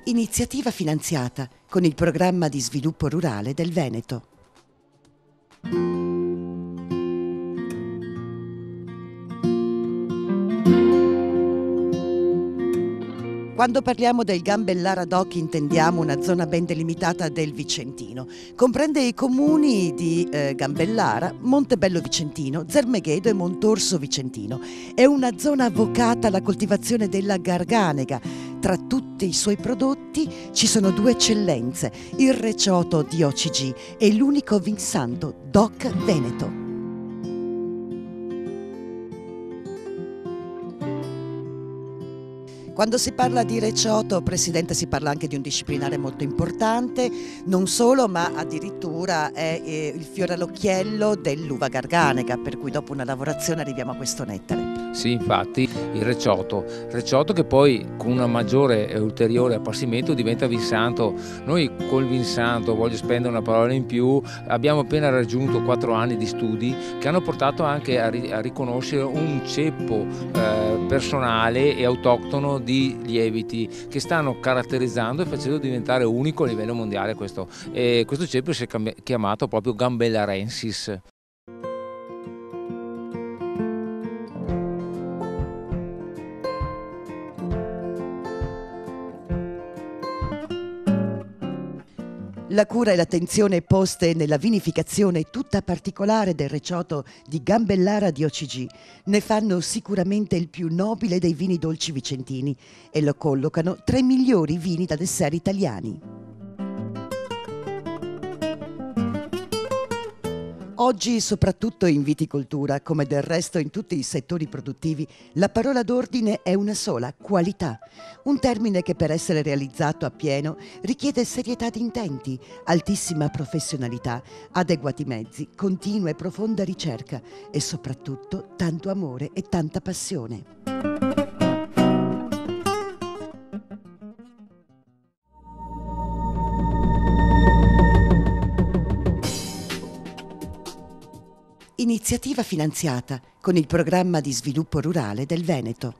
Iniziativa finanziata con il programma di sviluppo rurale del Veneto. Quando parliamo del Gambellara DOC intendiamo una zona ben delimitata del Vicentino. Comprende i comuni di Gambellara, Montebello Vicentino, Zermeghedo e Montorso Vicentino. È una zona vocata alla coltivazione della garganega. Tra tutti i suoi prodotti ci sono due eccellenze, il recioto di OCG e l'unico vinsanto DOC Veneto. Quando si parla di recioto, Presidente, si parla anche di un disciplinare molto importante, non solo, ma addirittura è il fiore all'occhiello dell'uva garganega, per cui dopo una lavorazione arriviamo a questo nettare. Sì, infatti il recioto che poi con una maggiore e ulteriore appassimento diventa vinsanto. Noi col vinsanto, voglio spendere una parola in più, abbiamo appena raggiunto 4 anni di studi che hanno portato anche a riconoscere un ceppo personale e autoctono di lieviti che stanno caratterizzando e facendo diventare unico a livello mondiale questo ceppo si è chiamato proprio Gambellarensis. La cura e l'attenzione poste nella vinificazione tutta particolare del recioto di Gambellara di OCG ne fanno sicuramente il più nobile dei vini dolci vicentini e lo collocano tra i migliori vini da dessert italiani. Oggi, soprattutto in viticoltura, come del resto in tutti i settori produttivi, la parola d'ordine è una sola: qualità. Un termine che per essere realizzato appieno richiede serietà di intenti, altissima professionalità, adeguati mezzi, continua e profonda ricerca e soprattutto tanto amore e tanta passione. Iniziativa finanziata con il programma di sviluppo rurale del Veneto.